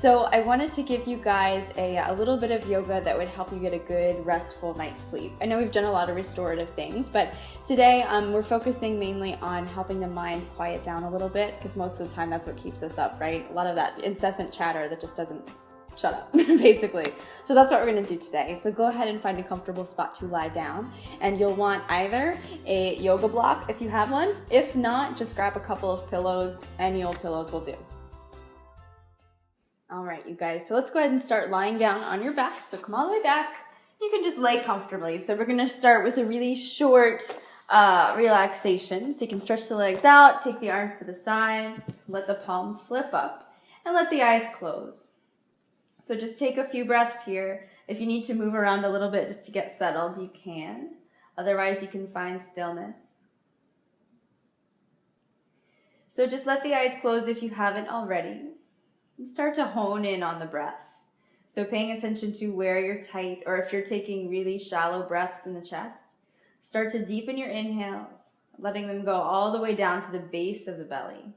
So I wanted to give you guys a little bit of yoga that would help you get a good restful night's sleep. I know we've done a lot of restorative things, but today we're focusing mainly on helping the mind quiet down a little bit, because most of the time that's what keeps us up, right? A lot of that incessant chatter that just doesn't shut up, basically. So that's what we're gonna do today. So go ahead and find a comfortable spot to lie down, and you'll want either a yoga block if you have one. If not, just grab a couple of pillows. Any old pillows will do. All right, you guys, so let's go ahead and start lying down on your back. So come all the way back. You can just lay comfortably. So we're gonna start with a really short relaxation. So you can stretch the legs out, take the arms to the sides, let the palms flip up, and let the eyes close. So just take a few breaths here. If you need to move around a little bit just to get settled, you can. Otherwise, you can find stillness. So just let the eyes close if you haven't already. And start to hone in on the breath. So paying attention to where you're tight, or if you're taking really shallow breaths in the chest, start to deepen your inhales, letting them go all the way down to the base of the belly.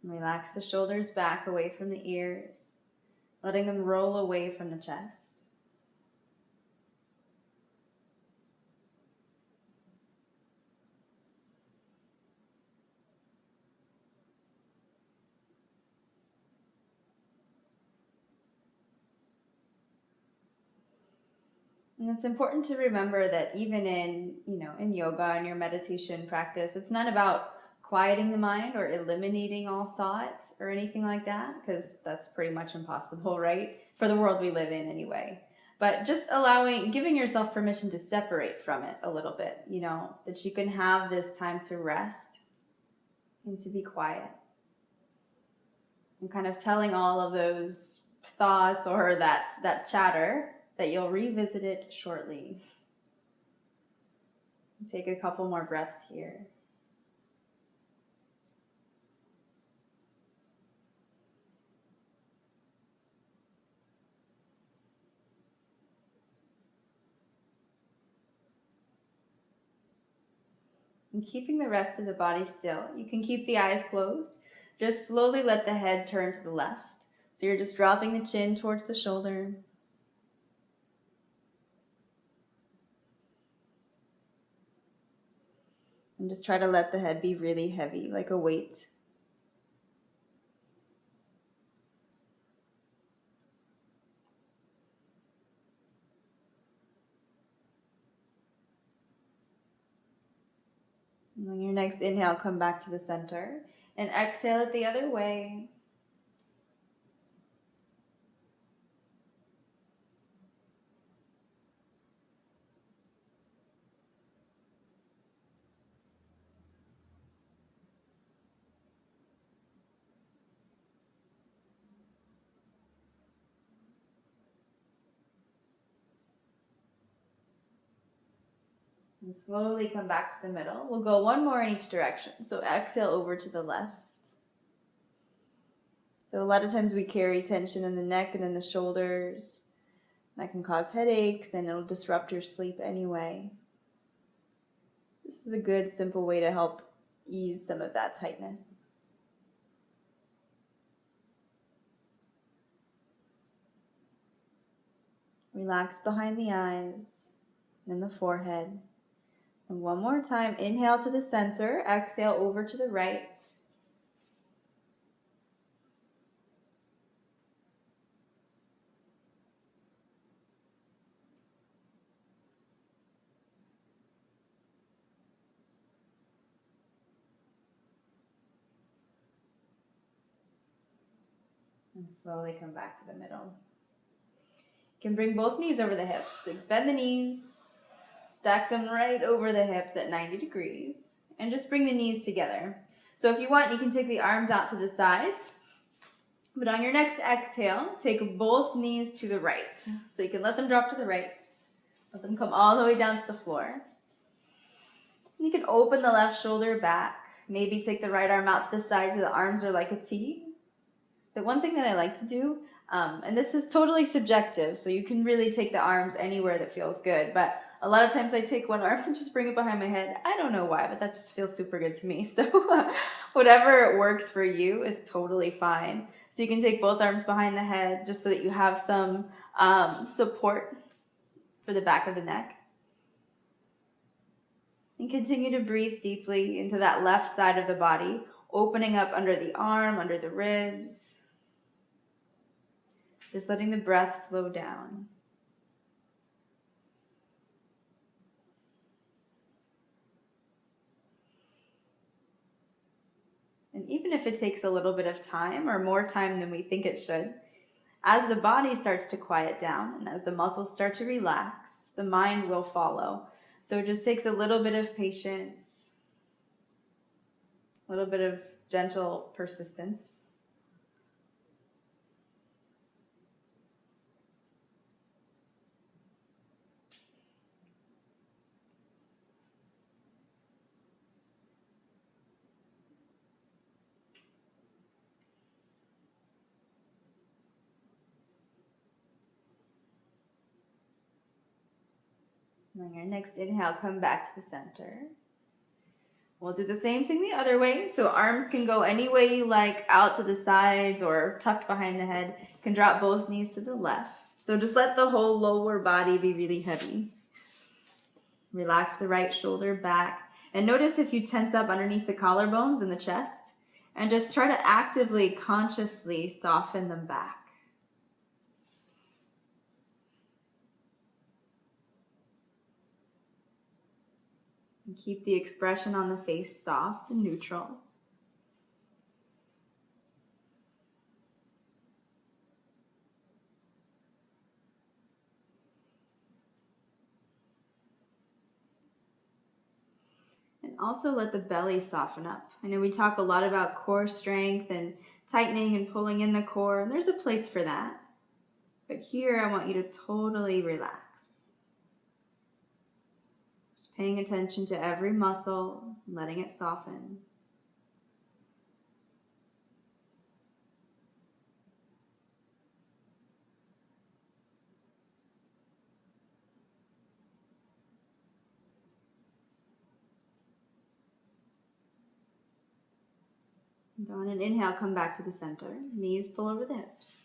Relax the shoulders back away from the ears, letting them roll away from the chest. And it's important to remember that even in yoga and your meditation practice, it's not about quieting the mind or eliminating all thought or anything like that, because that's pretty much impossible, right? For the world we live in anyway. But just giving yourself permission to separate from it a little bit, that you can have this time to rest and to be quiet. And kind of telling all of those thoughts or that chatter that you'll revisit it shortly. Take a couple more breaths here. And keeping the rest of the body still, you can keep the eyes closed. Just slowly let the head turn to the left. So you're just dropping the chin towards the shoulder. And just try to let the head be really heavy, like a weight. And on your next inhale, come back to the center. And exhale it the other way. And slowly come back to the middle. We'll go one more in each direction. So exhale over to the left. So a lot of times we carry tension in the neck and in the shoulders. That can cause headaches and it'll disrupt your sleep anyway. This is a good, simple way to help ease some of that tightness. Relax behind the eyes and the forehead. And one more time, inhale to the center, exhale over to the right. And slowly come back to the middle. You can bring both knees over the hips. So bend the knees, stack them right over the hips at 90 degrees, and just bring the knees together. So if you want, you can take the arms out to the sides, but on your next exhale, take both knees to the right. So you can let them drop to the right, let them come all the way down to the floor. You can open the left shoulder back, maybe take the right arm out to the side so the arms are like a T. But one thing that I like to do, And this is totally subjective, so you can really take the arms anywhere that feels good. But a lot of times I take one arm and just bring it behind my head. I don't know why, but that just feels super good to me. So whatever works for you is totally fine. So you can take both arms behind the head just so that you have some support for the back of the neck. And continue to breathe deeply into that left side of the body, opening up under the arm, under the ribs. Just letting the breath slow down. And even if it takes a little bit of time or more time than we think it should, as the body starts to quiet down and as the muscles start to relax, the mind will follow. So it just takes a little bit of patience, a little bit of gentle persistence. On your next inhale, come back to the center. We'll do the same thing the other way. So arms can go any way you like, out to the sides or tucked behind the head. You can drop both knees to the left. So just let the whole lower body be really heavy. Relax the right shoulder back. And notice if you tense up underneath the collarbones and the chest. And just try to actively, consciously soften them back. And keep the expression on the face soft and neutral. And also let the belly soften up. I know we talk a lot about core strength and tightening and pulling in the core, and there's a place for that. But here I want you to totally relax. Just paying attention to every muscle, letting it soften. And on an inhale, come back to the center. Knees pull over the hips.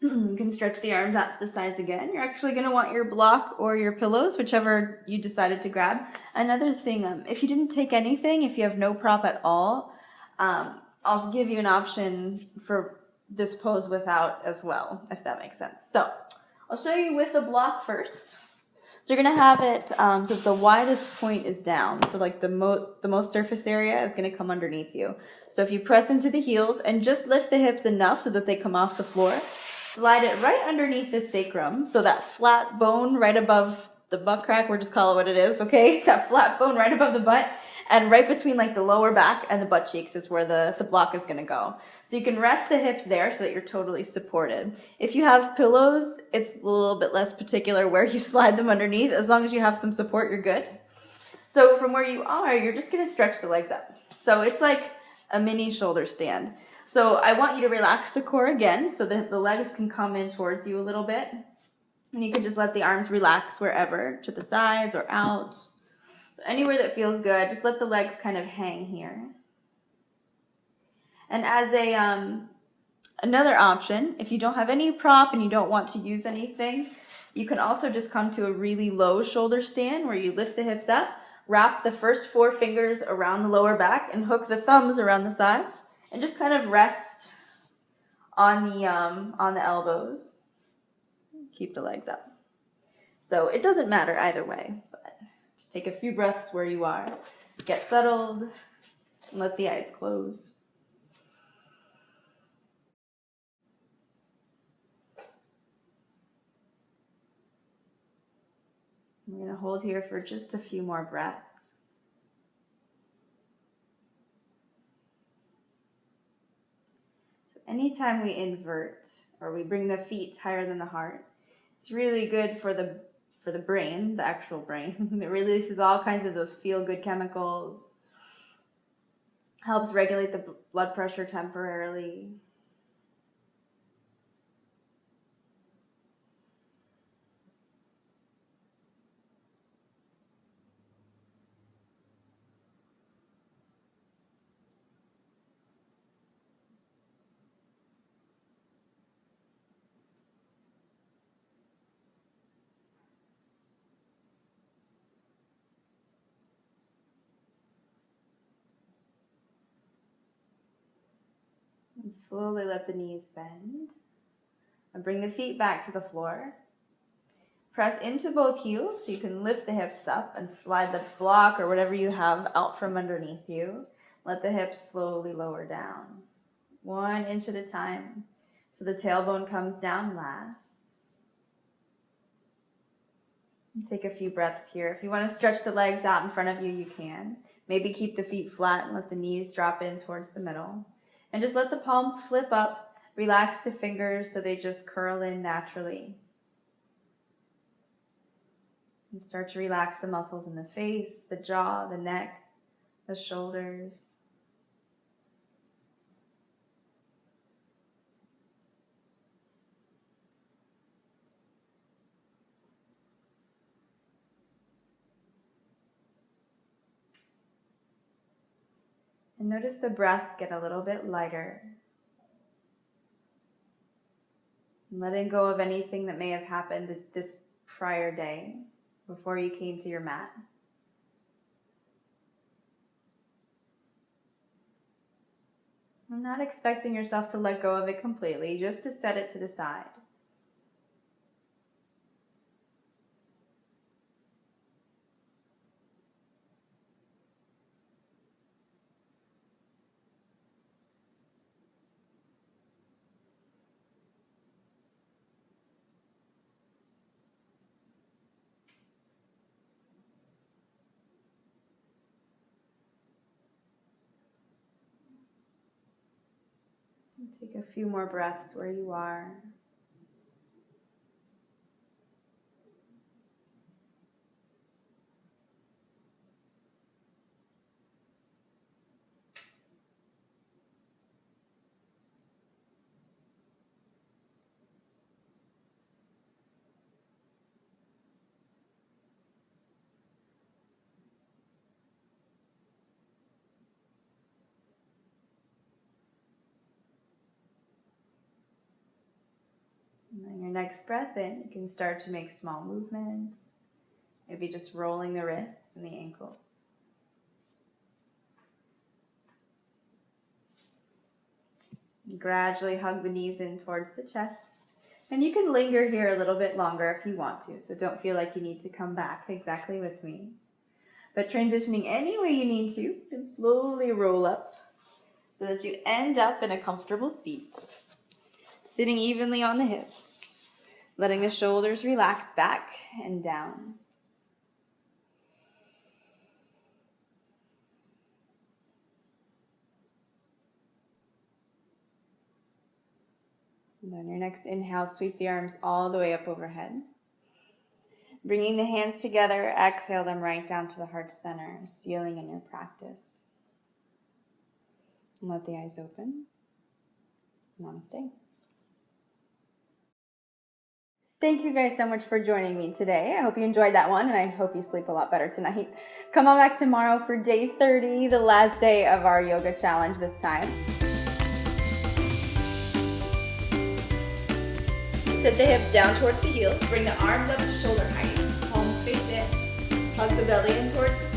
You can stretch the arms out to the sides again. You're actually going to want your block or your pillows, whichever you decided to grab. Another thing, if you didn't take anything, if you have no prop at all, I'll give you an option for this pose without as well, if that makes sense. So I'll show you with a block first. So you're going to have it so the widest point is down. So like the most surface area is going to come underneath you. So if you press into the heels and just lift the hips enough so that they come off the floor, slide it right underneath the sacrum. So that flat bone right above the butt crack, we'll just call it what it is, okay? That flat bone right above the butt. And right between like the lower back and the butt cheeks is where the block is going to go. So you can rest the hips there so that you're totally supported. If you have pillows, it's a little bit less particular where you slide them underneath. As long as you have some support, you're good. So from where you are, you're just going to stretch the legs up. So it's like a mini shoulder stand. So I want you to relax the core again so that the legs can come in towards you a little bit. And you can just let the arms relax wherever, to the sides or out. Anywhere that feels good, just let the legs kind of hang here. And as another option, if you don't have any prop and you don't want to use anything, you can also just come to a really low shoulder stand where you lift the hips up, wrap the first 4 fingers around the lower back and hook the thumbs around the sides and just kind of rest on the elbows. Keep the legs up. So it doesn't matter either way. Just take a few breaths where you are. Get settled and let the eyes close. We're going to hold here for just a few more breaths. So anytime we invert or we bring the feet higher than the heart, it's really good for the brain, the actual brain. It releases all kinds of those feel-good chemicals, helps regulate the blood pressure temporarily. Slowly let the knees bend. And bring the feet back to the floor. Press into both heels so you can lift the hips up and slide the block or whatever you have out from underneath you. Let the hips slowly lower down. 1 inch at a time. So the tailbone comes down last. And take a few breaths here. If you want to stretch the legs out in front of you, you can. Maybe keep the feet flat and let the knees drop in towards the middle. And just let the palms flip up. Relax the fingers so they just curl in naturally. And start to relax the muscles in the face, the jaw, the neck, the shoulders. And notice the breath get a little bit lighter. And letting go of anything that may have happened this prior day before you came to your mat. I'm not expecting yourself to let go of it completely, just to set it to the side. Take a few more breaths where you are. And then your next breath in, you can start to make small movements. Maybe just rolling the wrists and the ankles. And gradually hug the knees in towards the chest. And you can linger here a little bit longer if you want to, so don't feel like you need to come back exactly with me. But transitioning any way you need to, you can slowly roll up so that you end up in a comfortable seat. Sitting evenly on the hips, letting the shoulders relax back and down. And on your next inhale, sweep the arms all the way up overhead. Bringing the hands together, exhale them right down to the heart center, sealing in your practice. And let the eyes open. Namaste. Thank you guys so much for joining me today. I hope you enjoyed that one, and I hope you sleep a lot better tonight. Come on back tomorrow for day 30, the last day of our yoga challenge this time. Sit the hips down towards the heels. Bring the arms up to shoulder height. Palms face in. Hug the belly in towards the